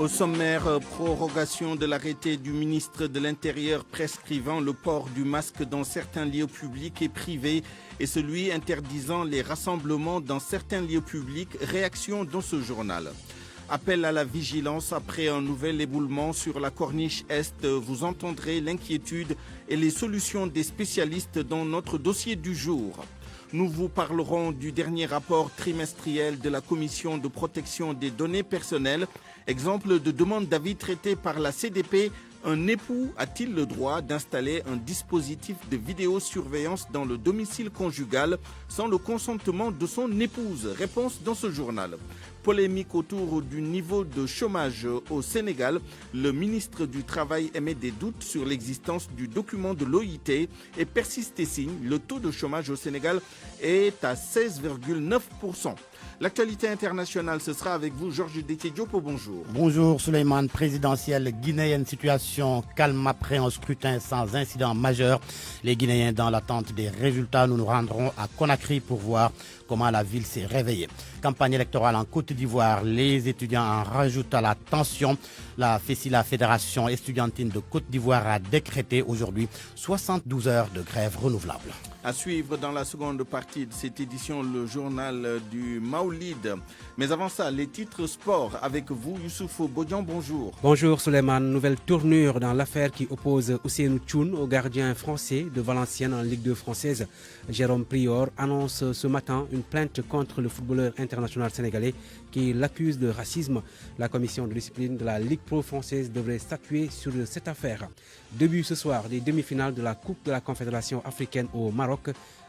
Au sommaire, prorogation de l'arrêté du ministre de l'Intérieur prescrivant le port du masque dans certains lieux publics et privés et celui interdisant les rassemblements dans certains lieux publics. Réaction dans ce journal. Appel à la vigilance après un nouvel éboulement sur la corniche Est. Vous entendrez l'inquiétude et les solutions des spécialistes dans notre dossier du jour. Nous vous parlerons du dernier rapport trimestriel de la Commission de protection des données personnelles. Exemple de demande d'avis traité par la CDP. Un époux a-t-il le droit d'installer un dispositif de vidéosurveillance dans le domicile conjugal sans le consentement de son épouse? Réponse dans ce journal. Polémique autour du niveau de chômage au Sénégal. Le ministre du Travail émet des doutes sur l'existence du document de l'OIT et persiste et signe. Le taux de chômage au Sénégal est à 16,9%. L'actualité internationale, ce sera avec vous, Georges Détié-Diop. Bonjour. Bonjour, Souleymane. Présidentielle guinéenne, situation calme après un scrutin sans incident majeur. Les Guinéens dans l'attente des résultats. Nous nous rendrons à Conakry pour voir comment la ville s'est réveillée. Campagne électorale en Côte d'Ivoire. Les étudiants en rajoutent à la tension. La Fédération estudiantine de Côte d'Ivoire a décrété aujourd'hui 72 heures de grève renouvelable. À suivre dans la seconde partie de cette édition, le journal du Maoulid. Mais avant ça, les titres sport avec vous, Youssouf Bodian, bonjour. Bonjour Souleymane. Nouvelle tournure dans l'affaire qui oppose Ousseynou Tchoun au gardien français de Valenciennes en Ligue 2 française. Jérôme Prior annonce ce matin une plainte contre le footballeur international sénégalais qui l'accuse de racisme. La commission de discipline de la Ligue Pro française devrait statuer sur cette affaire. Début ce soir des demi-finales de la Coupe de la Confédération africaine au Maroc.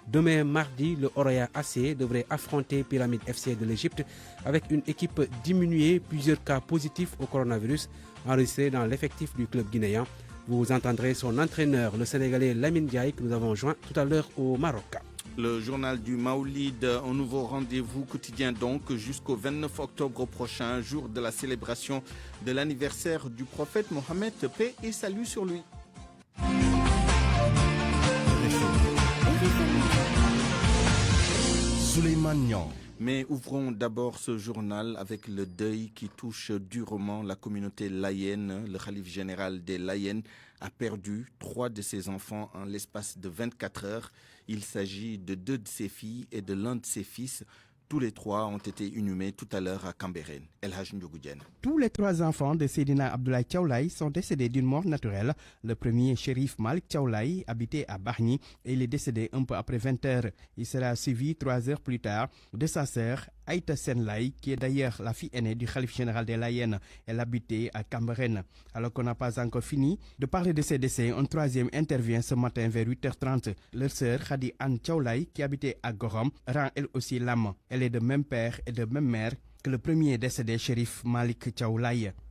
Demain mardi, le Oroya AC devrait affronter Pyramide FC de l'Égypte avec une équipe diminuée, plusieurs cas positifs au coronavirus enregistrés dans l'effectif du club guinéen. Vous entendrez son entraîneur, le Sénégalais Lamine Diaye, que nous avons joint tout à l'heure au Maroc. Le journal du Maoulid, un nouveau rendez-vous quotidien donc jusqu'au 29 octobre prochain, jour de la célébration de l'anniversaire du prophète Mohammed, paix et salut sur lui. Souleymane Niang. Mais ouvrons d'abord ce journal avec le deuil qui touche durement la communauté layène. Le khalife général des Layènes a perdu 3 de ses enfants en l'espace de 24 heures. Il s'agit de 2 de ses filles et de l'un de ses fils. Tous les 3 ont été inhumés tout à l'heure à Cambérène. El Hadj Ndiogou. Tous les 3 enfants de Seydina Abdoulaye Thiaw sont décédés d'une mort naturelle. Le premier, Chérif Malik Thiaw, habitait à Bargny et il est décédé un peu après 20 heures. Il sera suivi 3 heures plus tard de sa sœur Aïta Senlay, qui est d'ailleurs la fille aînée du khalife général des Layènes. Elle habitait à Cambérène. Alors qu'on n'a pas encore fini de parler de ces décès, un troisième intervient ce matin vers 8h30. Leur sœur Khadi Anne Thiaw, qui habitait à Gorom, rend elle aussi l'âme. Elle est de même père et de même mère que le premier décédé, Chérif Malik Thiaw.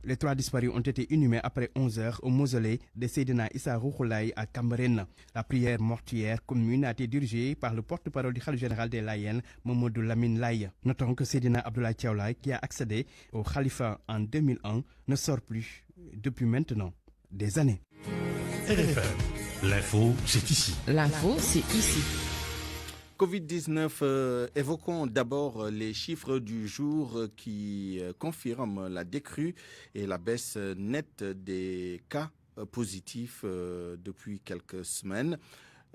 Les 3 disparus ont été inhumés après 11 heures au mausolée de Seydina Issa Rouhoulaye à Cambérène. La prière mortuaire commune a été dirigée par le porte-parole du khalife général des Layènes, Mamadou Lamine Laye. Notons que Seydina Abdoulaye Thiaw, qui a accédé au khalifa en 2001, ne sort plus depuis maintenant des années. RFM. L'info, c'est ici. L'info, c'est ici. Covid-19, évoquons d'abord les chiffres du jour qui confirment la décrue et la baisse nette des cas positifs depuis quelques semaines.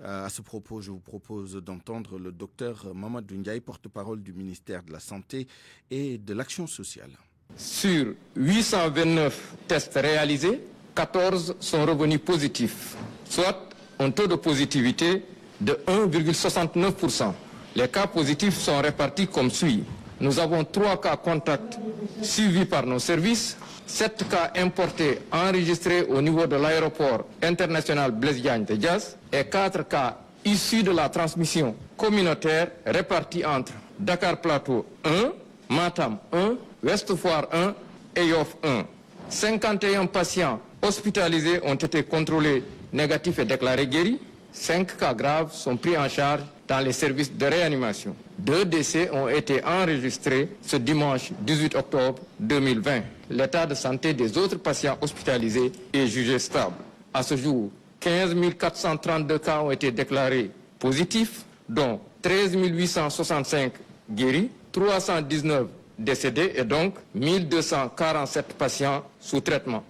À ce propos, je vous propose d'entendre le docteur Mamadou Ndiaye, porte-parole du ministère de la Santé et de l'Action sociale. Sur 829 tests réalisés, 14 sont revenus positifs, soit un taux de positivité de 1,69%. Les cas positifs sont répartis comme suit. Nous avons 3 cas contacts suivis par nos services, 7 cas importés enregistrés au niveau de l'aéroport international Blaise Diagne de Diass et 4 cas issus de la transmission communautaire répartis entre Dakar Plateau 1, Matam 1, Ouest Foire 1 et Yoff 1. 51 patients hospitalisés ont été contrôlés négatifs et déclarés guéris. 5 cas graves sont pris en charge dans les services de réanimation. 2 décès ont été enregistrés ce dimanche 18 octobre 2020. L'état de santé des autres patients hospitalisés est jugé stable. À ce jour, 15 432 cas ont été déclarés positifs, dont 13 865 guéris, 319 décédés et donc 1247 patients sous traitement.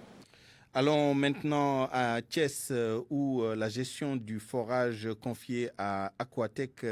Allons maintenant à Thiès où la gestion du forage confié à Aquatech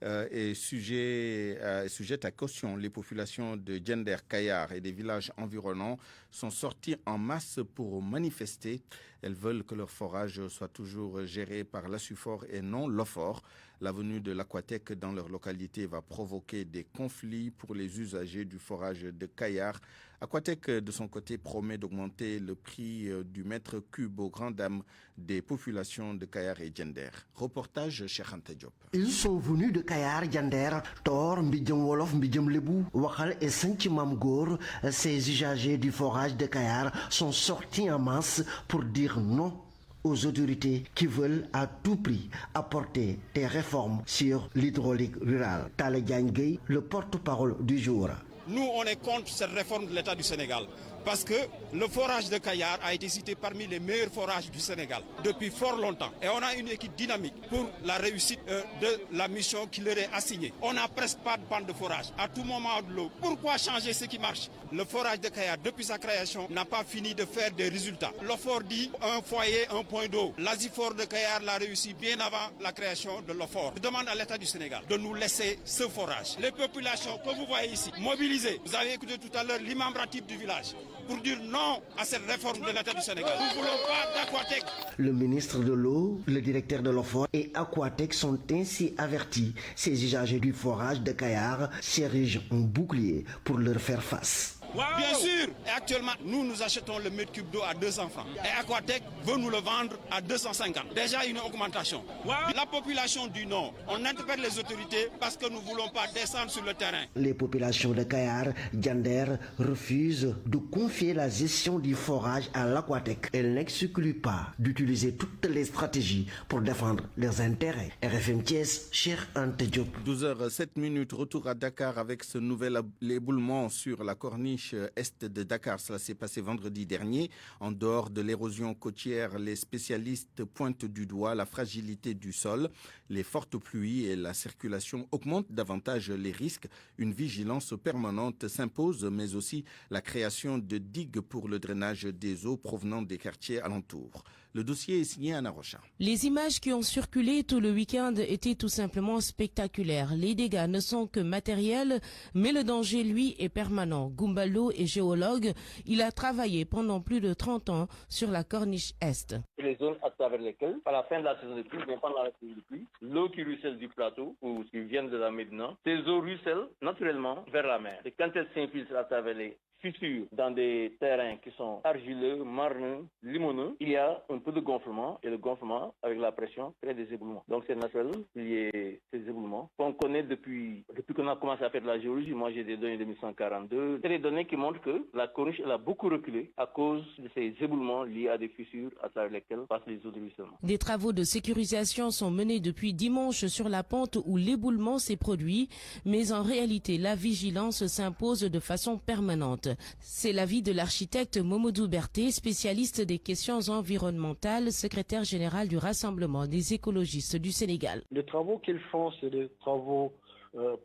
est sujette à caution. Les populations de Djender, Kayar et des villages environnants sont sorties en masse pour manifester. Elles veulent que leur forage soit toujours géré par l'Assufor et non l'OFOR. La venue de l'Aquatech dans leur localité va provoquer des conflits pour les usagers du forage de Kayar. Aquatech, de son côté, promet d'augmenter le prix du mètre cube aux grandes dames des populations de Kayar et Djender. Reportage Cheikh Anta Diop. Ils sont venus de Kayar, Djender, Tor, Mbidjem Wolof, Mbidjem Lebou, Wakal et Saint-Imam Gour. Ces usagers du forage de Kayar sont sortis en masse pour dire non aux autorités qui veulent à tout prix apporter des réformes sur l'hydraulique rurale. Tale Diagne Gueye, le porte-parole du jour. Nous, on est contre cette réforme de l'État du Sénégal parce que le forage de Kayar a été cité parmi les meilleurs forages du Sénégal depuis fort longtemps. Et on a une équipe dynamique pour la réussite de la mission qui leur est assignée. On n'a presque pas de panne de forage. À tout moment de l'eau. Pourquoi changer ce qui marche? Le forage de Kayar, depuis sa création, n'a pas fini de faire des résultats. L'OFOR dit un foyer, un point d'eau. L'Asifor de Kayar l'a réussi bien avant la création de l'OFOR. Je demande à l'État du Sénégal de nous laisser ce forage. Les populations que vous voyez ici, mobilisées. Vous avez écouté tout à l'heure l'imam ratib du village pour dire non à cette réforme de l'État du Sénégal. Nous ne voulons pas d'Aquatech. Le ministre de l'eau, le directeur de l'OFOR et Aquatech sont ainsi avertis. Ces usagers du forage de Kayar s'érigent en bouclier pour leur faire face. Bien sûr, et actuellement, nous achetons le mètre cube d'eau à 200 francs. Et Aquatech veut nous le vendre à 250. Déjà une augmentation. La population du Nord, on interpelle les autorités parce que nous ne voulons pas descendre sur le terrain. Les populations de Kayar, Djender refusent de confier la gestion du forage à l'Aquatech. Elles n'excluent pas d'utiliser toutes les stratégies pour défendre leurs intérêts. RFM Thiès, Cheikh Anta Diop. 12h07, retour à Dakar avec ce nouvel éboulement sur la corniche est de Dakar. Cela s'est passé vendredi dernier. En dehors de l'érosion côtière, les spécialistes pointent du doigt la fragilité du sol. Les fortes pluies et la circulation augmentent davantage les risques. Une vigilance permanente s'impose, mais aussi la création de digues pour le drainage des eaux provenant des quartiers alentours. Le dossier est signé Anna Rocha. Les images qui ont circulé tout le week-end étaient tout simplement spectaculaires. Les dégâts ne sont que matériels, mais le danger, lui, est permanent. Gumbalo est géologue. Il a travaillé pendant plus de 30 ans sur la corniche Est. Les zones à travers lesquelles, à la fin de la saison de pluie, mais pendant la saison de pluie, l'eau qui ruisselle du plateau ou qui vient de la Médina, ces eaux ruissellent naturellement vers la mer. Et quand elles s'infiltrent à travers les fissures dans des terrains qui sont argileux, marneux, limoneux, il y a un peu de gonflement et le gonflement avec la pression crée des éboulements. Donc c'est naturel qu'il y ait ces éboulements qu'on connaît depuis qu'on a commencé à faire de la géologie. Moi j'ai des données de 1942. C'est des données qui montrent que la corniche elle a beaucoup reculé à cause de ces éboulements liés à des fissures à travers lesquelles passent les eaux de ruissellement. Des travaux de sécurisation sont menés depuis dimanche sur la pente où l'éboulement s'est produit, mais en réalité la vigilance s'impose de façon permanente. C'est l'avis de l'architecte Momodou Berté, spécialiste des questions environnementales, secrétaire général du Rassemblement des écologistes du Sénégal. Les travaux qu'ils font, c'est des travaux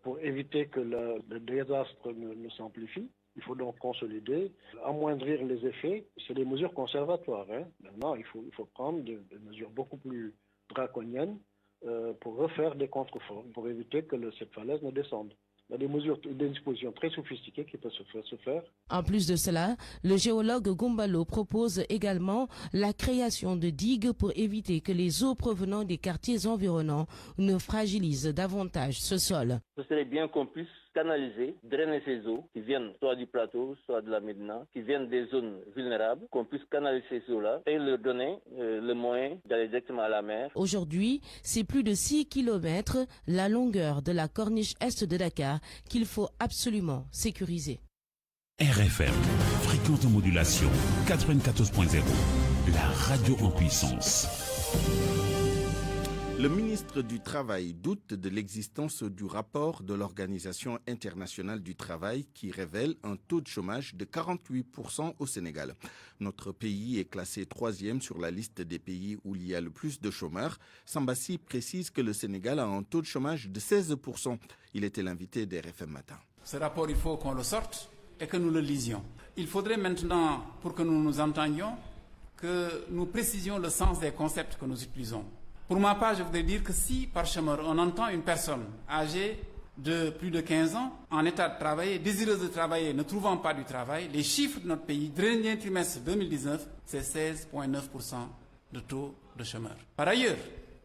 pour éviter que le désastre ne s'amplifie. Il faut donc consolider, amoindrir les effets. C'est des mesures conservatoires. Maintenant, il faut prendre des mesures beaucoup plus draconiennes pour refaire des contreforts, pour éviter que cette falaise ne descende. Il y a des dispositions très sophistiquées qui peuvent se faire. En plus de cela, le géologue Gumbalo propose également la création de digues pour éviter que les eaux provenant des quartiers environnants ne fragilisent davantage ce sol. Ce serait bien qu'on puisse canaliser, drainer ces eaux qui viennent soit du plateau, soit de la Médina, qui viennent des zones vulnérables, qu'on puisse canaliser ces eaux-là et leur donner le moyen d'aller directement à la mer. Aujourd'hui, c'est plus de 6 km la longueur de la corniche est de Dakar qu'il faut absolument sécuriser. RFM, fréquence de modulation 94.0, la radio en puissance. Le ministre du Travail doute de l'existence du rapport de l'Organisation internationale du travail qui révèle un taux de chômage de 48% au Sénégal. Notre pays est classé 3e sur la liste des pays où il y a le plus de chômeurs. Sambassi précise que le Sénégal a un taux de chômage de 16%. Il était l'invité d'RFM Matin. Ce rapport, il faut qu'on le sorte et que nous le lisions. Il faudrait maintenant, pour que nous nous entendions, que nous précisions le sens des concepts que nous utilisons. Pour ma part, je voudrais dire que si par chômeur on entend une personne âgée de plus de 15 ans, en état de travailler, désireuse de travailler, ne trouvant pas du travail, les chiffres de notre pays, dernier trimestre 2019, c'est 16,9% de taux de chômeurs. Par ailleurs,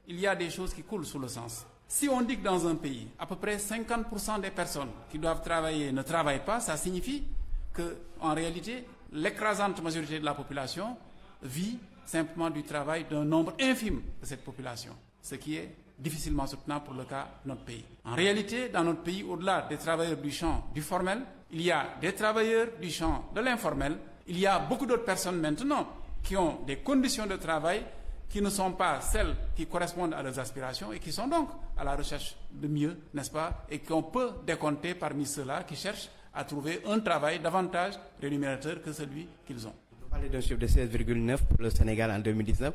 il y a des choses qui coulent sous le sens. Si on dit que dans un pays, à peu près 50% des personnes qui doivent travailler ne travaillent pas, ça signifie qu'en réalité, l'écrasante majorité de la population vit simplement du travail d'un nombre infime de cette population, ce qui est difficilement soutenable pour le cas de notre pays. En réalité, dans notre pays, au-delà des travailleurs du champ du formel, il y a des travailleurs du champ de l'informel, il y a beaucoup d'autres personnes maintenant qui ont des conditions de travail qui ne sont pas celles qui correspondent à leurs aspirations et qui sont donc à la recherche de mieux, n'est-ce pas, et qu'on peut décompter parmi ceux-là qui cherchent à trouver un travail davantage rémunérateur que celui qu'ils ont. Vous parlez d'un chiffre de 16,9 pour le Sénégal en 2019,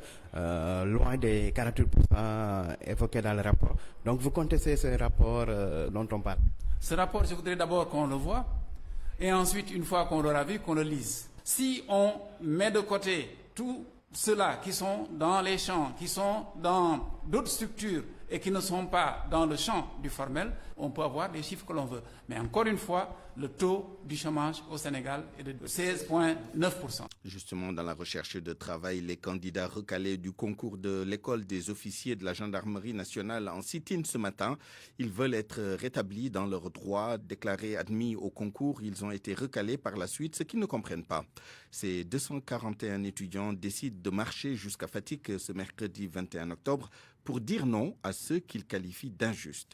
loin des 48% évoqués dans le rapport. Donc vous contestez ce rapport dont on parle? Ce rapport, je voudrais d'abord qu'on le voie, et ensuite, une fois qu'on l'aura vu, qu'on le lise. Si on met de côté tout ceux-là qui sont dans les champs, qui sont dans d'autres structures et qui ne sont pas dans le champ du formel, on peut avoir les chiffres que l'on veut. Mais encore une fois, le taux du chômage au Sénégal est de 16,9%. Justement, dans la recherche de travail, les candidats recalés du concours de l'école des officiers de la gendarmerie nationale en sit-in ce matin, ils veulent être rétablis dans leurs droits. Déclarés admis au concours, ils ont été recalés par la suite, ce qu'ils ne comprennent pas. Ces 241 étudiants décident de marcher jusqu'à Fatick ce mercredi 21 octobre pour dire non à ceux qu'ils qualifient d'injustes.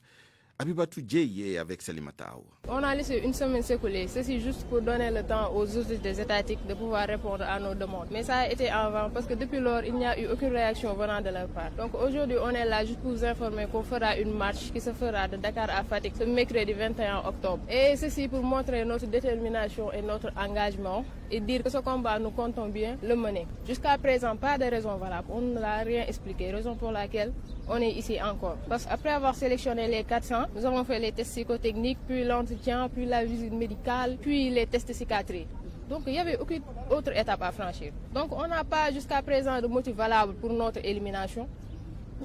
Abibatou Dieye est avec Salimata Aou. On a laissé une semaine s'écouler, ceci juste pour donner le temps aux autorités étatiques de pouvoir répondre à nos demandes. Mais ça a été en vain parce que depuis lors, il n'y a eu aucune réaction venant de leur part. Donc aujourd'hui, on est là juste pour vous informer qu'on fera une marche qui se fera de Dakar à Fatick ce mercredi 21 octobre. Et ceci pour montrer notre détermination et notre engagement et dire que ce combat, nous comptons bien le mener. Jusqu'à présent, pas de raison valable. On ne l'a rien expliqué, raison pour laquelle on est ici encore. Parce qu'après avoir sélectionné les 400, nous avons fait les tests psychotechniques, puis l'entretien, puis la visite médicale, puis les tests psychiatriques. Donc il n'y avait aucune autre étape à franchir. Donc on n'a pas jusqu'à présent de motif valable pour notre élimination.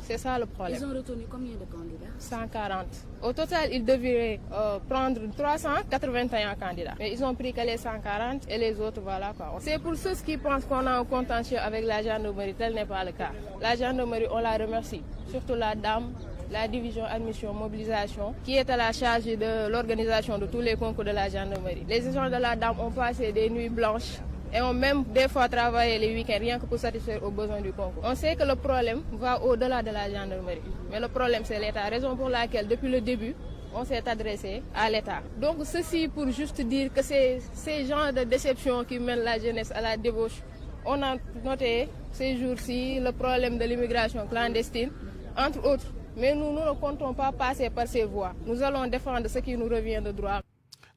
C'est ça le problème. Ils ont retenu combien de candidats? 140. Au total, ils devraient prendre 381 candidats. Mais ils ont pris que les 140 et les autres, voilà quoi. C'est pour ceux qui pensent qu'on a un contentieux avec la gendarmerie, tel n'est pas le cas. La gendarmerie, on la remercie. Surtout la dame, la division admission mobilisation, qui est à la charge de l'organisation de tous les concours de la gendarmerie. Les agents de la dame ont passé des nuits blanches et ont même des fois travaillé les week-ends rien que pour satisfaire aux besoins du concours. On sait que le problème va au-delà de la gendarmerie. Mais le problème, c'est l'État, raison pour laquelle, depuis le début, on s'est adressé à l'État. Donc ceci pour juste dire que c'est ces genres de déception qui mènent la jeunesse à la débauche. On a noté ces jours-ci le problème de l'immigration clandestine, entre autres. Mais nous ne comptons pas passer par ces voies. Nous allons défendre ce qui nous revient de droit.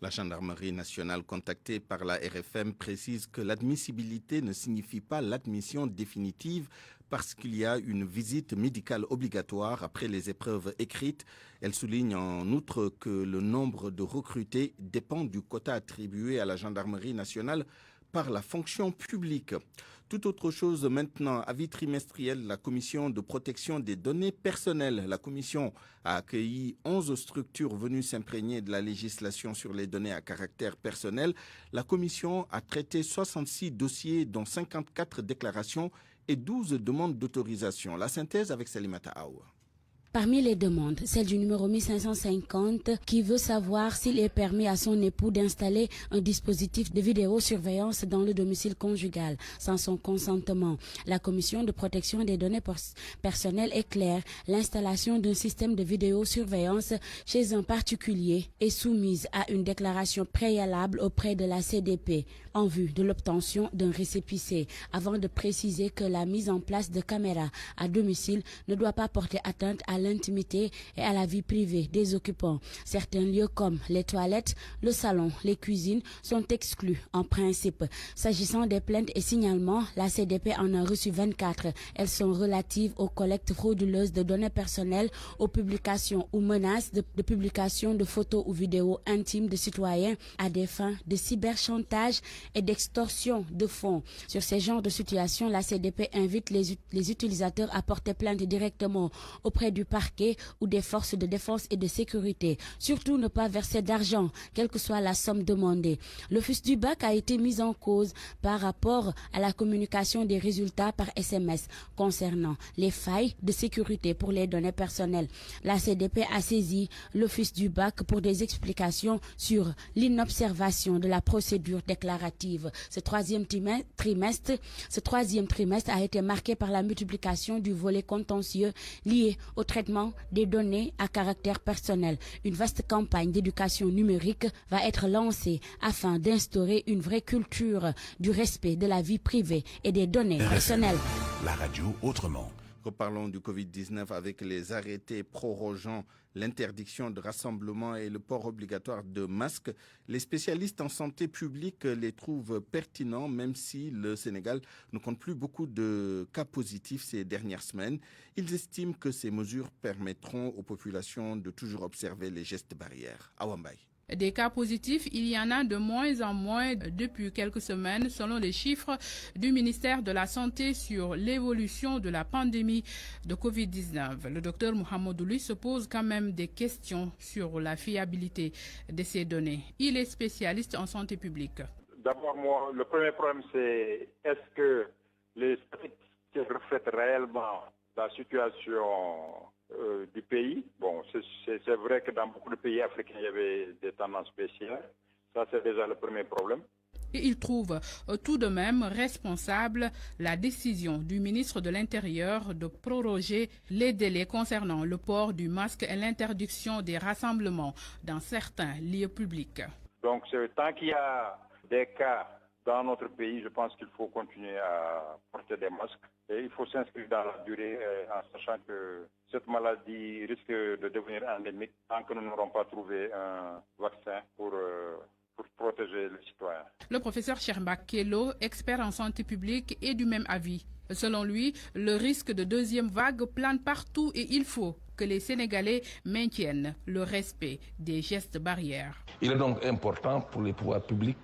La gendarmerie nationale contactée par la RFM précise que l'admissibilité ne signifie pas l'admission définitive parce qu'il y a une visite médicale obligatoire après les épreuves écrites. Elle souligne en outre que le nombre de recrutés dépend du quota attribué à la gendarmerie nationale par la fonction publique. Tout autre chose maintenant, avis trimestriel, la commission de protection des données personnelles. La commission a accueilli 11 structures venues s'imprégner de la législation sur les données à caractère personnel. La commission a traité 66 dossiers, dont 54 déclarations et 12 demandes d'autorisation. La synthèse avec Salimata Aou. Parmi les demandes, celle du numéro 1550 qui veut savoir s'il est permis à son époux d'installer un dispositif de vidéosurveillance dans le domicile conjugal sans son consentement. La commission de protection des données personnelles est claire. L'installation d'un système de vidéosurveillance chez un particulier est soumise à une déclaration préalable auprès de la CDP en vue de l'obtention d'un récépissé, avant de préciser que la mise en place de caméras à domicile ne doit pas porter atteinte à l'intimité et à la vie privée des occupants. Certains lieux comme les toilettes, le salon, les cuisines sont exclus en principe. S'agissant des plaintes et signalements, la CDP en a reçu 24. Elles sont relatives aux collectes frauduleuses de données personnelles, aux publications ou menaces de publication de photos ou vidéos intimes de citoyens à des fins de cyberchantage et d'extorsion de fonds. Sur ces genres de situations, la CDP invite les utilisateurs à porter plainte directement auprès du parquet ou des forces de défense et de sécurité. Surtout ne pas verser d'argent, quelle que soit la somme demandée. L'Office du bac a été mis en cause par rapport à la communication des résultats par SMS concernant les failles de sécurité pour les données personnelles. La CDP a saisi l'Office du bac pour des explications sur l'inobservation de la procédure déclarative. Ce troisième trimestre a été marqué par la multiplication du volet contentieux lié au traitement des données à caractère personnel. Une vaste campagne d'éducation numérique va être lancée afin d'instaurer une vraie culture du respect de la vie privée et des données personnelles. La radio autrement. Reparlons du Covid-19 avec les arrêtés prorogeant l'interdiction de rassemblement et le port obligatoire de masques. Les spécialistes en santé publique les trouvent pertinents, même si le Sénégal ne compte plus beaucoup de cas positifs ces dernières semaines. Ils estiment que ces mesures permettront aux populations de toujours observer les gestes barrières. Awambay. Des cas positifs, il y en a de moins en moins depuis quelques semaines, selon les chiffres du ministère de la Santé sur l'évolution de la pandémie de Covid-19. Le docteur Mohamedouli se pose quand même des questions sur la fiabilité de ces données. Il est spécialiste en santé publique. D'abord, moi, le premier problème, c'est est-ce que les statistiques reflètent réellement la situation du pays. Bon, c'est vrai que dans beaucoup de pays africains, il y avait des tendances spéciales. Ça, c'est déjà le premier problème. Et il trouve tout de même responsable la décision du ministre de l'Intérieur de proroger les délais concernant le port du masque et l'interdiction des rassemblements dans certains lieux publics. Donc, tant qu'il y a des cas dans notre pays, je pense qu'il faut continuer à porter des masques. Et il faut s'inscrire dans la durée en sachant que cette maladie risque de devenir endémique tant que nous n'aurons pas trouvé un vaccin pour protéger les citoyens. Le professeur Cherbak Kello, expert en santé publique, est du même avis. Selon lui, le risque de deuxième vague plane partout et il faut que les Sénégalais maintiennent le respect des gestes barrières. Il est donc important pour les pouvoirs publics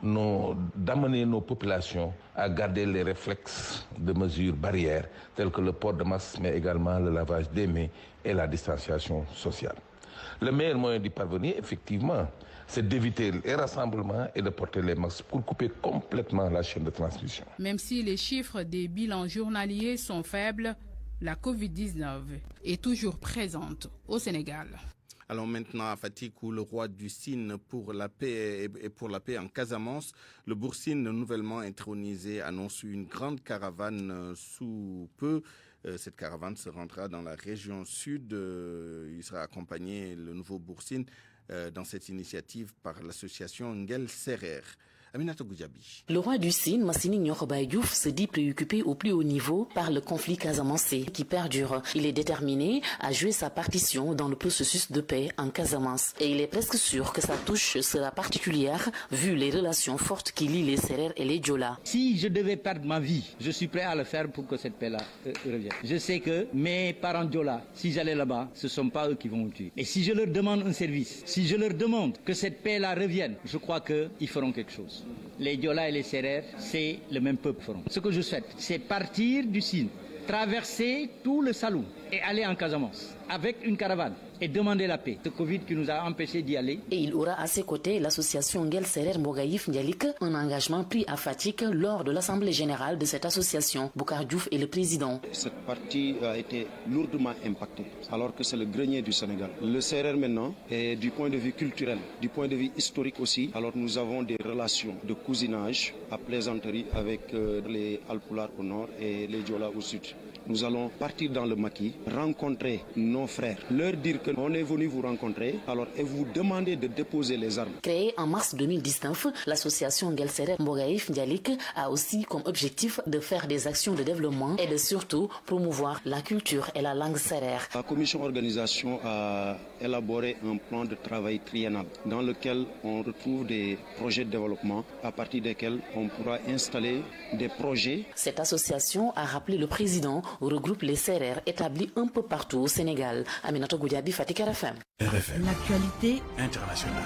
d'amener nos populations à garder les réflexes de mesures barrières telles que le port de masque, mais également le lavage des mains et la distanciation sociale. Le meilleur moyen d'y parvenir, effectivement, c'est d'éviter les rassemblements et de porter les masques pour couper complètement la chaîne de transmission. Même si les chiffres des bilans journaliers sont faibles, la Covid-19 est toujours présente au Sénégal. Allons maintenant à Fatick où le roi du Sine pour la paix et pour la paix en Casamance, le Boursine nouvellement intronisé annonce une grande caravane sous peu. Cette caravane se rendra dans la région sud. Il sera accompagné, le nouveau Boursine, dans cette initiative par l'association Ngel Serer. Aminata Goudiaby. Le roi du Sine, Massini Niokhobaye Diouf, se dit préoccupé au plus haut niveau par le conflit casamancé qui perdure. Il est déterminé à jouer sa partition dans le processus de paix en Casamance. Et il est presque sûr que sa touche sera particulière vu les relations fortes qui lient les Sérères et les Diola. Si je devais perdre ma vie, je suis prêt à le faire pour que cette paix-là revienne. Je sais que mes parents Diola, si j'allais là-bas, ce ne sont pas eux qui vont me tuer. Et si je leur demande un service, si je leur demande que cette paix-là revienne, je crois qu'ils feront quelque chose. Les Diola et les Sérères, c'est le même peuple. Ce que je souhaite, c'est partir du Sine, traverser tout le Saloum et aller en Casamance avec une caravane et demander la paix. Ce Covid qui nous a empêchés d'y aller. Et il aura à ses côtés l'association Nguel Serer Mbogaïf Ndialik, un engagement pris à Fatick lors de l'assemblée générale de cette association. Boucar Diouf est le président. Cette partie a été lourdement impactée, alors que c'est le grenier du Sénégal. Le Serer maintenant, est du point de vue culturel, du point de vue historique aussi, alors nous avons des relations de cousinage à plaisanterie avec les Alpulaar au nord et les Diola au sud. Nous allons partir dans le maquis, rencontrer nos frères, leur dire qu'on est venu vous rencontrer, alors et vous demander de déposer les armes. Créée en mars 2019, l'association Nguel Serer Mbogaïf Ndialik a aussi comme objectif de faire des actions de développement et de surtout promouvoir la culture et la langue sérère. La commission organisation a élaboré un plan de travail triennal dans lequel on retrouve des projets de développement à partir desquels on pourra installer des projets. Cette association, a rappelé le président, regroupe les Sérères établis un peu partout au Sénégal. Aminata Goudiaby, Fatick RFM. RFM. L'actualité internationale.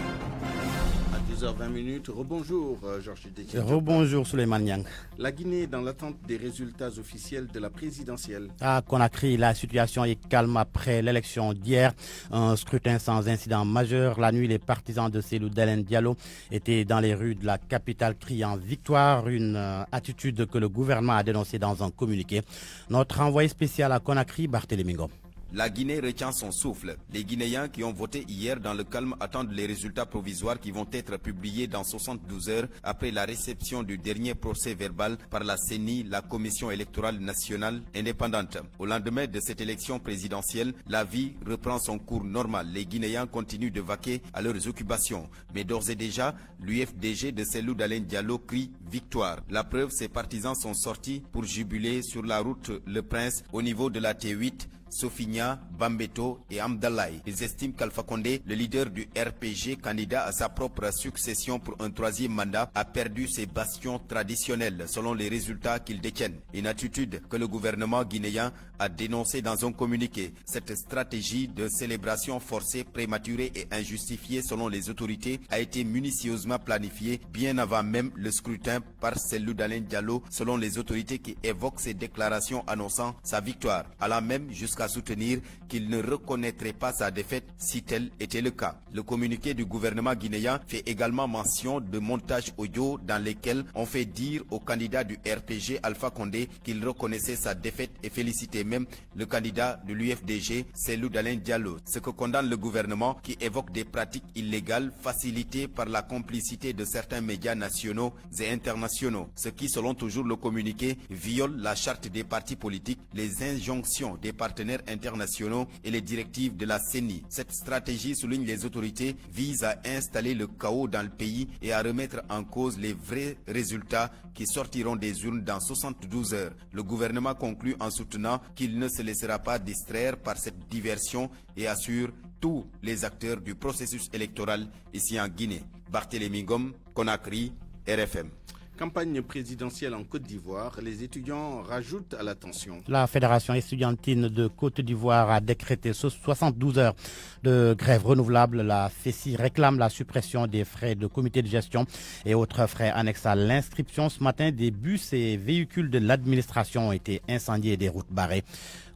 À 10h20, rebonjour Georges Détier. Rebonjour Souleymane Niang. La Guinée dans l'attente des résultats officiels de la présidentielle. À Conakry, la situation est calme après l'élection d'hier. Un scrutin sans incident majeur. La nuit, les partisans de Cellou Dalein Diallo étaient dans les rues de la capitale criant victoire, une attitude que le gouvernement a dénoncée dans un communiqué. Notre envoyé spécial à Conakry, Barthélémy Ngom. La Guinée retient son souffle. Les Guinéens qui ont voté hier dans le calme attendent les résultats provisoires qui vont être publiés dans 72 heures après la réception du dernier procès verbal par la CENI, la Commission électorale nationale indépendante. Au lendemain de cette élection présidentielle, la vie reprend son cours normal. Les Guinéens continuent de vaquer à leurs occupations. Mais d'ores et déjà, l'UFDG de Cellou Dalein Diallo crie victoire. La preuve, ses partisans sont sortis pour jubiler sur la route Le Prince au niveau de la T8. Sofinia, Bambeto et Amdalaï. Ils estiment qu'Alpha Condé, le leader du RPG, candidat à sa propre succession pour un troisième mandat, a perdu ses bastions traditionnels selon les résultats qu'ils détiennent. Une attitude que le gouvernement guinéen a dénoncée dans un communiqué. Cette stratégie de célébration forcée, prématurée et injustifiée selon les autorités a été minutieusement planifiée bien avant même le scrutin par Cellou Dalein Diallo selon les autorités qui évoquent ces déclarations annonçant sa victoire, allant même jusqu'à soutenir qu'il ne reconnaîtrait pas sa défaite si tel était le cas. Le communiqué du gouvernement guinéen fait également mention de montages audio dans lesquels on fait dire au candidat du RPG Alpha Condé qu'il reconnaissait sa défaite et félicitait même le candidat de l'UFDG Cellou Dalein Diallo. Ce que condamne le gouvernement qui évoque des pratiques illégales facilitées par la complicité de certains médias nationaux et internationaux. Ce qui, selon toujours le communiqué, viole la charte des partis politiques, les injonctions des partenaires internationaux et les directives de la CENI. Cette stratégie, souligne les autorités, vise à installer le chaos dans le pays et à remettre en cause les vrais résultats qui sortiront des urnes dans 72 heures. Le gouvernement conclut en soutenant qu'il ne se laissera pas distraire par cette diversion et assure tous les acteurs du processus électoral ici en Guinée. Barthélémy Ngom, Conakry, RFM. Campagne présidentielle en Côte d'Ivoire, les étudiants rajoutent à la tension. La Fédération estudiantine de Côte d'Ivoire a décrété 72 heures de grève renouvelable. La FESI réclame la suppression des frais de comité de gestion et autres frais annexes à l'inscription. Ce matin, des bus et véhicules de l'administration ont été incendiés et des routes barrées.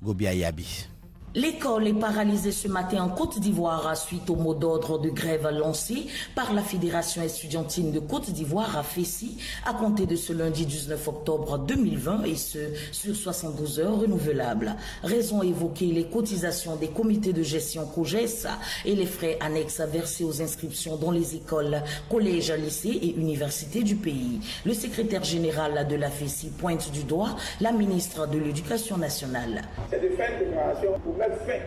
Gobia Yabi. L'école est paralysée ce matin en Côte d'Ivoire suite au mot d'ordre de grève lancé par la Fédération estudiantine de Côte d'Ivoire à FESI à compter de ce lundi 19 octobre 2020 et ce sur 72 heures renouvelables. Raison évoquée, les cotisations des comités de gestion COGES et les frais annexes versés aux inscriptions dans les écoles, collèges, lycées et universités du pays. Le secrétaire général de la FESI pointe du doigt la ministre de l'Éducation nationale. C'est de faire une déclaration pour mettre fin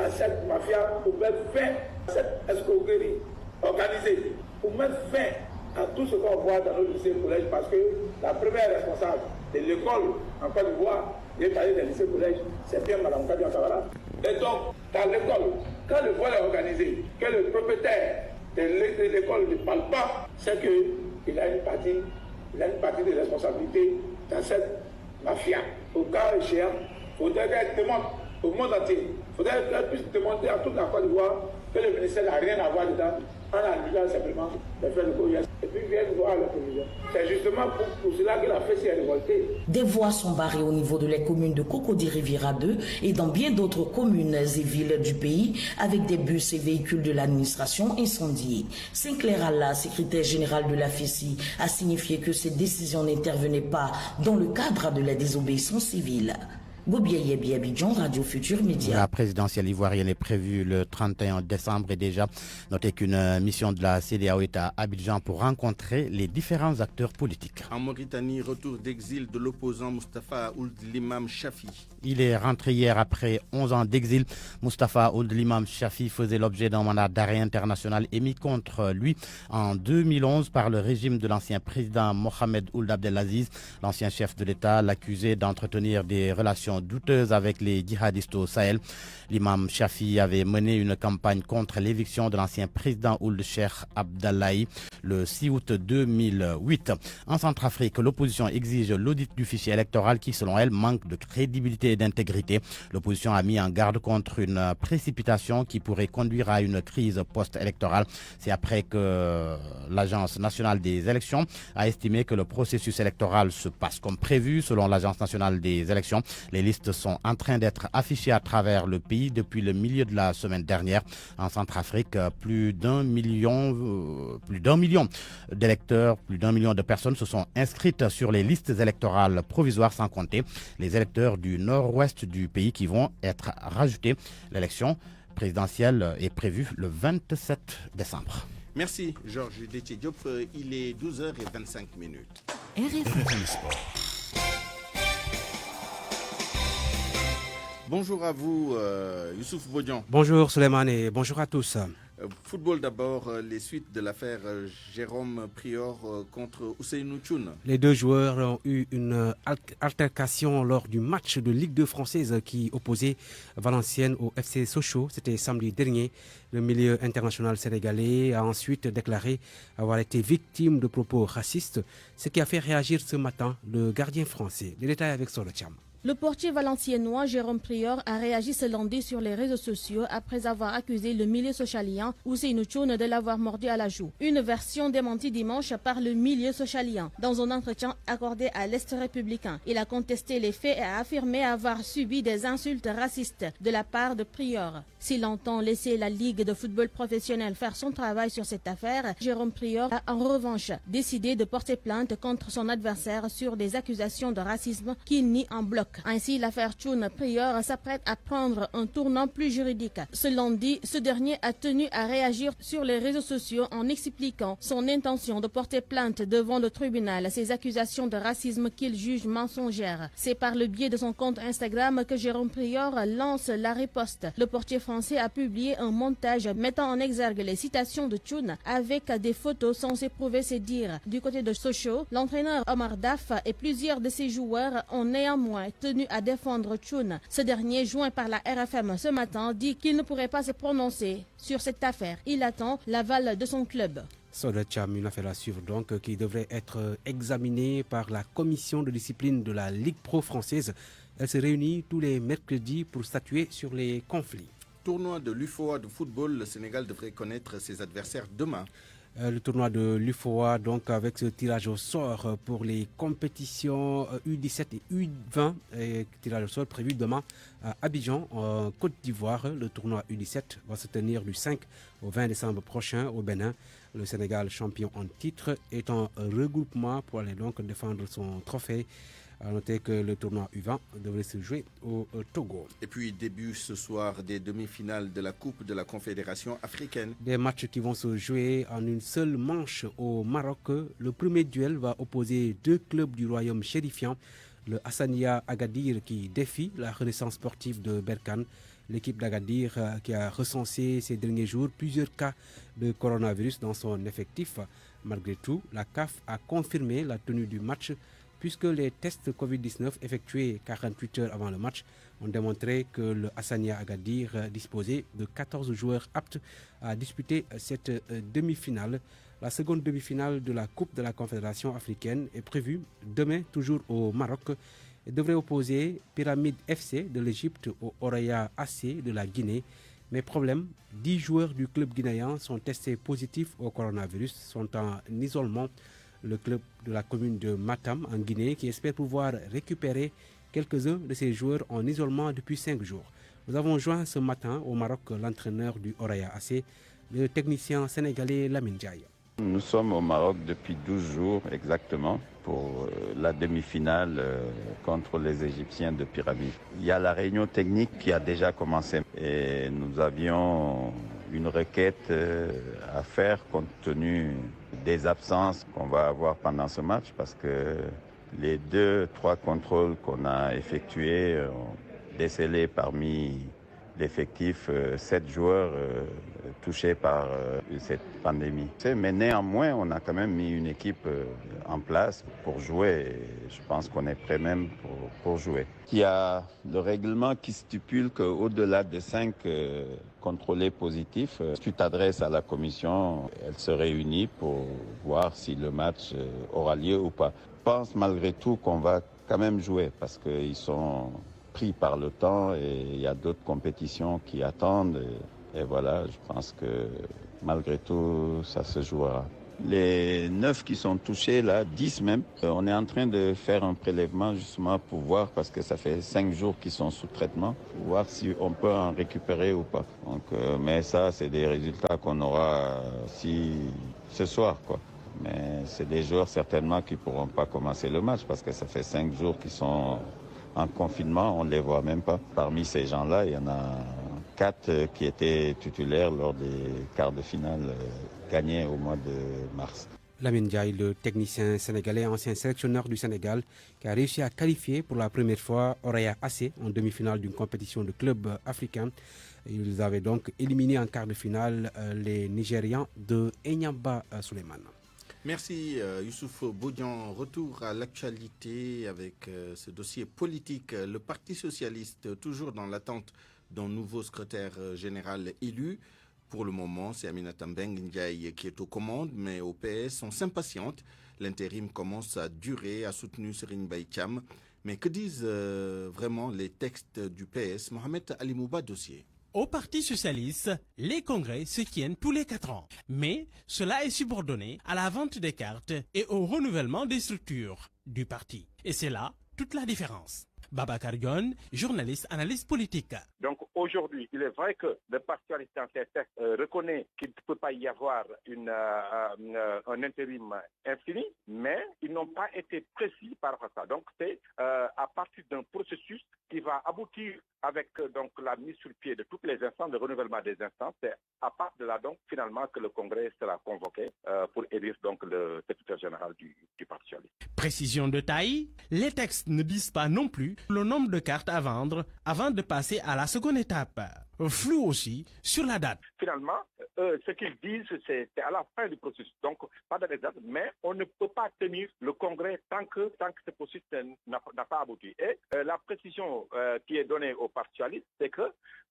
à cette mafia, pour mettre fin à cette escroquerie organisée, pour mettre fin à tout ce qu'on voit dans nos lycées et collèges, parce que la première responsable de l'école en Côte d'Ivoire, des lycées et collèges, c'est bien Mme Kadian Sawara. Et donc, dans l'école, quand le vol est organisé, que le propriétaire de l'école ne parle pas, c'est qu'il a une partie de responsabilité dans cette mafia. Au cas échéant, il faudrait qu'elle demande au monde entier, il faudrait qu'elle puisse demander à toute la Côte d'Ivoire que le ministère n'a rien à voir dedans, en annulant simplement les frais de courrier. Et puis viennent voir la provision. C'est justement pour cela que la fête s'est révoltée. Des voies sont barrées au niveau de les communes de Cocody-Riviera 2 et dans bien d'autres communes et villes du pays avec des bus et véhicules de l'administration incendiés. Sinclair Allah, secrétaire général de la FESI, a signifié que ces décisions n'intervenaient pas dans le cadre de la désobéissance civile. Gobiayebi Abidjan, Radio Futur Média. La présidentielle ivoirienne est prévue le 31 décembre et déjà notez qu'une mission de la CEDEAO est à Abidjan pour rencontrer les différents acteurs politiques. En Mauritanie, retour d'exil de l'opposant Moustapha Ould Limam Chafi. Il est rentré hier après 11 ans d'exil. Moustapha Ould Limam Chafi faisait l'objet d'un mandat d'arrêt international émis contre lui en 2011 par le régime de l'ancien président Mohamed Ould Abdelaziz. L'ancien chef de l'État l'accusait d'entretenir des relations douteuse avec les djihadistes au Sahel. L'imam Chafi avait mené une campagne contre l'éviction de l'ancien président Ould Cheikh Abdallahi le 6 août 2008. En Centrafrique, l'opposition exige l'audit du fichier électoral qui, selon elle, manque de crédibilité et d'intégrité. L'opposition a mis en garde contre une précipitation qui pourrait conduire à une crise post-électorale. C'est après que l'Agence nationale des élections a estimé que le processus électoral se passe comme prévu. Selon l'Agence nationale des élections, les listes sont en train d'être affichées à travers le pays depuis le milieu de la semaine dernière. En Centrafrique, plus d'un million d'électeurs, plus d'1 million de personnes se sont inscrites sur les listes électorales provisoires, sans compter les électeurs du nord-ouest du pays qui vont être rajoutés. L'élection présidentielle est prévue le 27 décembre. Merci Georges Détié Diop. Il est 12h25. RFI Sport. Bonjour à vous, Youssouf Bodian. Bonjour Souleymane et bonjour à tous. Football d'abord, les suites de l'affaire Jérôme Prior contre Ousseynou Thioune. Les deux joueurs ont eu une altercation lors du match de Ligue 2 française qui opposait Valenciennes au FC Sochaux. C'était samedi dernier. Le milieu international sénégalais a ensuite déclaré avoir été victime de propos racistes, ce qui a fait réagir ce matin le gardien français. Les détails avec Solo Cham. Le portier valenciennois Jérôme Prior a réagi ce lundi sur les réseaux sociaux après avoir accusé le milieu socialien Ousseynou Thioune de l'avoir mordu à la joue. Une version démentie dimanche par le milieu socialien. Dans un entretien accordé à l'Est républicain, il a contesté les faits et a affirmé avoir subi des insultes racistes de la part de Prior. S'il entend laisser la Ligue de football professionnel faire son travail sur cette affaire, Jérôme Prior a en revanche décidé de porter plainte contre son adversaire sur des accusations de racisme qu'il nie en bloc. Ainsi, l'affaire Thioune Prior s'apprête à prendre un tournant plus juridique. Ce lundi, ce dernier a tenu à réagir sur les réseaux sociaux en expliquant son intention de porter plainte devant le tribunal ces accusations de racisme qu'il juge mensongères. C'est par le biais de son compte Instagram que Jérôme Prior lance la riposte. Le portier français a publié un montage mettant en exergue les citations de Thioune avec des photos censées prouver ses dires. Du côté de Sochaux, l'entraîneur Omar Daf et plusieurs de ses joueurs ont néanmoins tenu à défendre Thioune. Ce dernier, joint par la RFM ce matin, dit qu'il ne pourrait pas se prononcer sur cette affaire. Il attend l'aval de son club. Sodacham, une affaire à suivre donc qui devrait être examinée par la commission de discipline de la Ligue Pro française. Elle se réunit tous les mercredis pour statuer sur les conflits. Tournoi de l'UFOA de football, le Sénégal devrait connaître ses adversaires demain. Le tournoi de l'UFOA, donc avec ce tirage au sort pour les compétitions U17 et U20, tirage au sort prévu demain à Abidjan, en Côte d'Ivoire. Le tournoi U17 va se tenir du 5 au 20 décembre prochain au Bénin. Le Sénégal, champion en titre, est en regroupement pour aller donc défendre son trophée. À noter que le tournoi U20 devrait se jouer au Togo. Et puis début ce soir des demi-finales de la Coupe de la Confédération africaine. Des matchs qui vont se jouer en une seule manche au Maroc. Le premier duel va opposer deux clubs du royaume chérifien. Le Hassania Agadir qui défie la renaissance sportive de Berkane. L'équipe d'Agadir qui a recensé ces derniers jours plusieurs cas de coronavirus dans son effectif. Malgré tout, la CAF a confirmé la tenue du match puisque les tests Covid-19 effectués 48 heures avant le match ont démontré que le Hassania Agadir disposait de 14 joueurs aptes à disputer cette demi-finale. La seconde demi-finale de la Coupe de la Confédération africaine est prévue demain, toujours au Maroc, et devrait opposer Pyramide FC de l'Égypte au Oraya AC de la Guinée. Mais problème, 10 joueurs du club guinéen sont testés positifs au coronavirus, sont en isolement. Le club de la commune de Matam en Guinée qui espère pouvoir récupérer quelques-uns de ces joueurs en isolement depuis 5 jours. Nous avons joint ce matin au Maroc l'entraîneur du Oraya AC, le technicien sénégalais Lamine Ndiaye. Nous sommes au Maroc depuis 12 jours exactement pour la demi-finale contre les Égyptiens de Pyramide. Il y a la réunion technique qui a déjà commencé et nous avions une requête à faire compte tenu des absences qu'on va avoir pendant ce match parce que les 2-3 contrôles qu'on a effectués ont décelé parmi l'effectif 7 joueurs touchés par cette pandémie. Mais néanmoins, on a quand même mis une équipe en place pour jouer. Je pense qu'on est prêt même pour jouer. Il y a le règlement qui stipule qu'au-delà de 5 contrôlés positifs, tu t'adresses à la commission, elle se réunit pour voir si le match aura lieu ou pas. Je pense malgré tout qu'on va quand même jouer parce qu'ils sont pris par le temps et il y a d'autres compétitions qui attendent. Et voilà, je pense que malgré tout, ça se jouera. Les 9 qui sont touchés, là, 10 même, on est en train de faire un prélèvement justement pour voir, parce que ça fait 5 jours qu'ils sont sous traitement, pour voir si on peut en récupérer ou pas. Donc, mais ça, c'est des résultats qu'on aura ce soir, quoi. Mais c'est des joueurs certainement qui ne pourront pas commencer le match, parce que ça fait 5 jours qu'ils sont en confinement, on ne les voit même pas. Parmi ces gens-là, il y en a 4 qui étaient titulaires lors des quarts de finale gagnés au mois de mars. Lamine Ndiaye, le technicien sénégalais, ancien sélectionneur du Sénégal, qui a réussi à qualifier pour la première fois Oraya AC en demi-finale d'une compétition de club africain. Ils avaient donc éliminé en quart de finale les Nigérians de Enyamba Suleiman. Merci Youssouf Bodian. Retour à l'actualité avec ce dossier politique. Le Parti socialiste, toujours dans l'attente d'un nouveau secrétaire général élu. Pour le moment, c'est Aminata Mbengue Ndiaye qui est aux commandes, mais au PS, on s'impatiente. L'intérim commence à durer, a soutenu Serigne Mbaye Thiam. Mais que disent vraiment les textes du PS? Mohamed Ali Mouba, dossier. Au Parti socialiste, les congrès se tiennent tous les 4 ans. Mais cela est subordonné à la vente des cartes et au renouvellement des structures du parti. Et c'est là toute la différence. Babacar Dione, journaliste, analyste politique. Donc aujourd'hui, il est vrai que le Parti socialiste dans ses textes reconnaît qu'il ne peut pas y avoir un intérim infini, mais ils n'ont pas été précis par rapport à ça. Donc c'est à partir d'un processus qui va aboutir avec donc la mise sur pied de toutes les instances, le renouvellement des instances. C'est à partir de là donc finalement que le Congrès sera convoqué pour élire donc le secrétaire général du Parti socialiste. Précision de taille, les textes ne disent pas non plus le nombre de cartes à vendre avant de passer à la seconde étape. Flou aussi sur la date. Finalement, ce qu'ils disent, c'est à la fin du processus. Donc, pas de date, mais on ne peut pas tenir le Congrès tant que ce processus n'a pas abouti. Et la précision qui est donnée au Parti socialiste, c'est que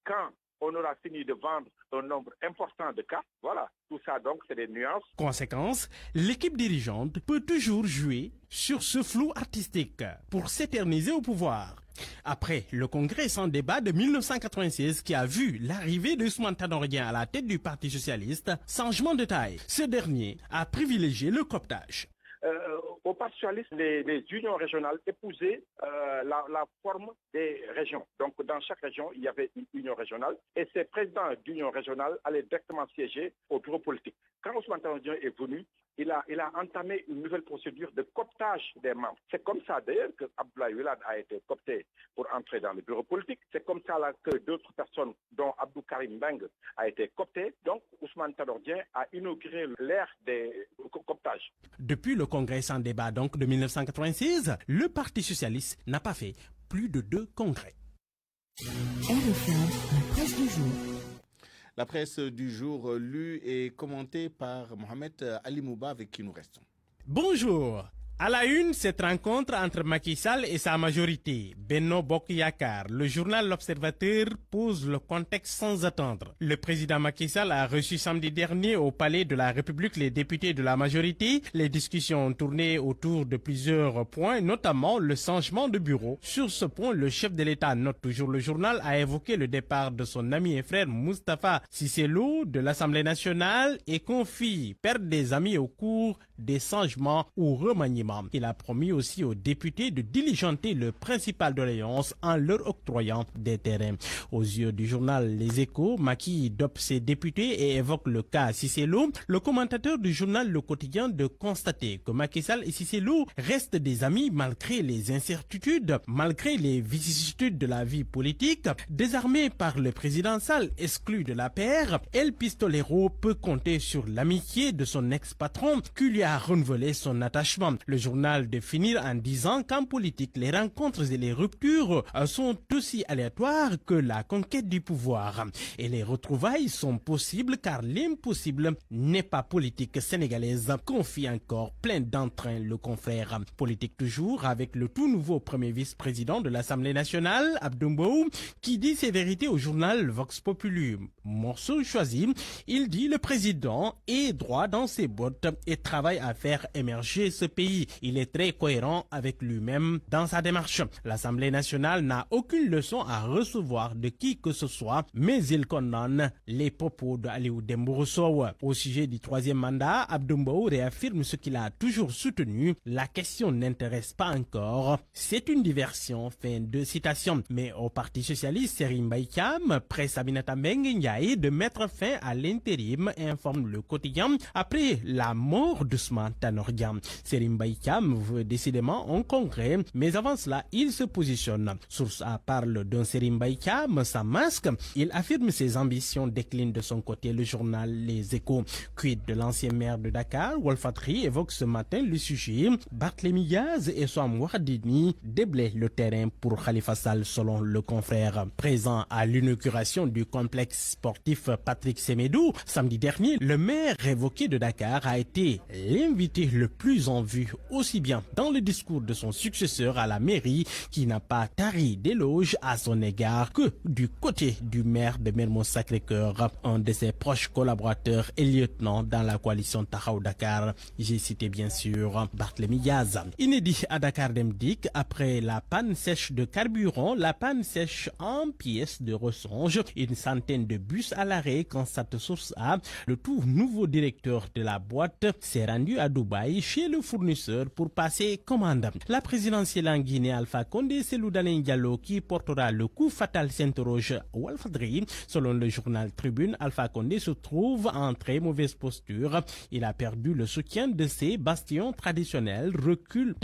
quand on aura fini de vendre un nombre important de cartes, voilà, tout ça donc c'est des nuances. Conséquence, l'équipe dirigeante peut toujours jouer sur ce flou artistique pour s'éterniser au pouvoir. Après le congrès sans débat de 1996 qui a vu l'arrivée de Ousmane Tanor Dieng à la tête du Parti socialiste, changement de taille. Ce dernier a privilégié le cooptage. Au Parti socialiste, les unions régionales épousaient la forme des régions. Donc, dans chaque région, il y avait une union régionale et ces présidents d'union régionale allaient directement siéger au bureau politique. Quand Ousmane Tanor Dieng est venu, il a entamé une nouvelle procédure de cooptage des membres. C'est comme ça d'ailleurs que Abdoulaye Wilane a été coopté pour entrer dans le bureau politique. C'est comme ça là, que d'autres personnes, dont Abdou Karim Mbengue, a été coopté. Donc Ousmane Tanor Dieng a inauguré l'ère des cooptages. Depuis le congrès sans débat donc de 1996, le Parti socialiste n'a pas fait plus de 2 congrès. RFM, la presse du jour. La presse du jour lue et commentée par Mohamed Ali Mouba avec qui nous restons. Bonjour. À la une, cette rencontre entre Macky Sall et sa majorité, Benno Bokk Yakaar, le journal L'Observateur pose le contexte sans attendre. Le président Macky Sall a reçu samedi dernier au Palais de la République les députés de la majorité. Les discussions ont tourné autour de plusieurs points, notamment le changement de bureau. Sur ce point, le chef de l'État, note toujours le journal, a évoqué le départ de son ami et frère Moustapha Cissé Lo de l'Assemblée nationale et confie perdre des amis au cours des changements ou remaniements. Il a promis aussi aux députés de diligenter le principal doléance en leur octroyant des terrains. Aux yeux du journal Les Échos, Macky dope ses députés et évoque le cas Cissé Lo. Le commentateur du journal Le Quotidien de constater que Macky Sall et Cissé Lo restent des amis malgré les incertitudes, malgré les vicissitudes de la vie politique. Désarmé par le président Sall, exclu de la paire, El Pistolero peut compter sur l'amitié de son ex-patron qui lui a renouvelé son attachement. Le journal de finir en disant qu'en politique, les rencontres et les ruptures sont aussi aléatoires que la conquête du pouvoir. Et les retrouvailles sont possibles car l'impossible n'est pas politique sénégalaise, confie encore plein d'entrain le confrère. Politique toujours avec le tout nouveau premier vice-président de l'Assemblée nationale, Abdou Mbow, qui dit ses vérités au journal Vox Populi. Morceau choisi, il dit le président est droit dans ses bottes et travaille à faire émerger ce pays. Il est très cohérent avec lui-même dans sa démarche. L'Assemblée nationale n'a aucune leçon à recevoir de qui que ce soit, mais il condamne les propos de Aliou Dembourou Sow. Au sujet du troisième mandat, Abdou Mbow réaffirme ce qu'il a toujours soutenu. La question n'intéresse pas encore. C'est une diversion. Fin de citation. Mais au Parti socialiste, Serigne Mbaye Thiam presse Aminata Mbengue Ndiaye de mettre fin à l'intérim, informe le quotidien, après la mort d'Ousmane Tanor Dieng. Serigne Mbaye Thiam veut décidément un congrès, mais avant cela, il se positionne. Source A parle d'un Serigne Mbaye Thiam sans masque. Il affirme ses ambitions, décline de son côté le journal Les Échos. Quid de l'ancien maire de Dakar, Walfadjri évoque ce matin le sujet. Barthélémy Diaz et Soham Wardini déblaient le terrain pour Khalifa Sall selon le confrère. Présent à l'inauguration du complexe sportif Patrick Sémédou, samedi dernier, le maire révoqué de Dakar a été l'invité le plus en vue, aussi bien dans le discours de son successeur à la mairie, qui n'a pas tari d'éloges à son égard, que du côté du maire de Mermoz Sacré-Cœur, un de ses proches collaborateurs et lieutenant dans la coalition Taxawu Dakar. J'ai cité bien sûr Barthélémy Diaz. Inédit à Dakar Dem Dikk, après la panne sèche de carburant, la panne sèche en pièces de rechange, une centaine de bus à l'arrêt, constate Source A. Le tout nouveau directeur de la boîte s'est rendu à Dubaï chez le fournisseur pour passer commande. La présidentielle en Guinée, Alpha Condé, c'est Dalein Diallo qui portera le coup fatal, s'interroge Walfadjri. Selon le journal Tribune, Alpha Condé se trouve en très mauvaise posture. Il a perdu le soutien de ses bastions traditionnels, recul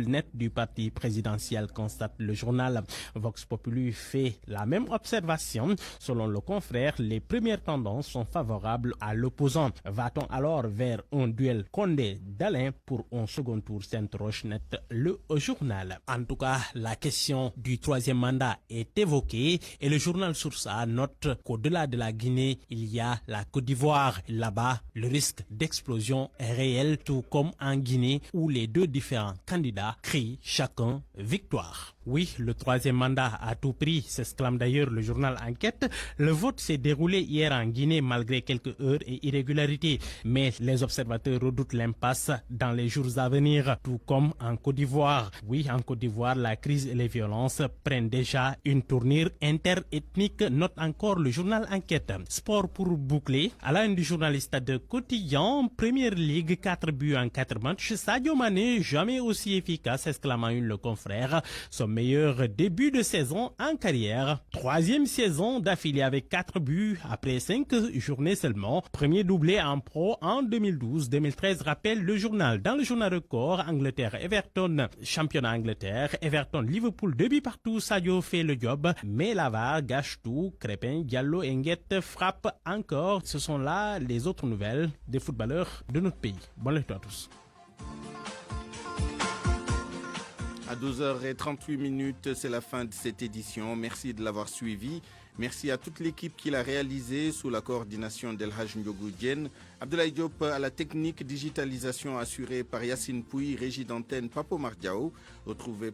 net du parti présidentiel, constate le journal. Vox Populi fait la même observation. Selon le confrère, les premières tendances sont favorables à l'opposant. Va-t-on alors vers un duel Condé-Dalein pour un second tour, s'interroge net le journal. En tout cas, la question du troisième mandat est évoquée et le journal Source A note qu'au-delà de la Guinée, il y a la Côte d'Ivoire. Là-bas, le risque d'explosion est réel, tout comme en Guinée où les deux différents candidats crient chacun victoire. Oui, le troisième mandat à tout prix, s'exclame d'ailleurs le journal Enquête. Le vote s'est déroulé hier en Guinée malgré quelques heures et irrégularités. Mais les observateurs redoutent l'impasse dans les jours à venir, tout comme en Côte d'Ivoire. Oui, en Côte d'Ivoire, la crise et les violences prennent déjà une tournure interethnique, note encore le journal Enquête. Sport pour boucler. À la une du journaliste de Quotidien, Première Ligue, 4 buts en 4 matchs. Sadio Mané, jamais aussi efficace, exclama le confrère. Son meilleur début de saison en carrière. Troisième saison d'affilée avec 4 buts après 5 journées seulement. Premier doublé en pro en 2012-2013, rappelle le journal. Dans le journal Record, Angleterre-Everton, championnat Angleterre, Everton-Liverpool, 2 buts partout. Sadio fait le job, mais la VAR gâche tout. Crépin, Diallo et Nguette frappent encore. Ce sont là les autres nouvelles des footballeurs de notre pays. Bonne lecture à tous. À 12h38, c'est la fin de cette édition. Merci de l'avoir suivi. Merci à toute l'équipe qui l'a réalisé sous la coordination d'El Haj Ndiogou Diène. Abdoulaye Diop à la technique digitalisation assurée par Yassine Pouy, régie d'antenne Papo Mardiao. Retrouvez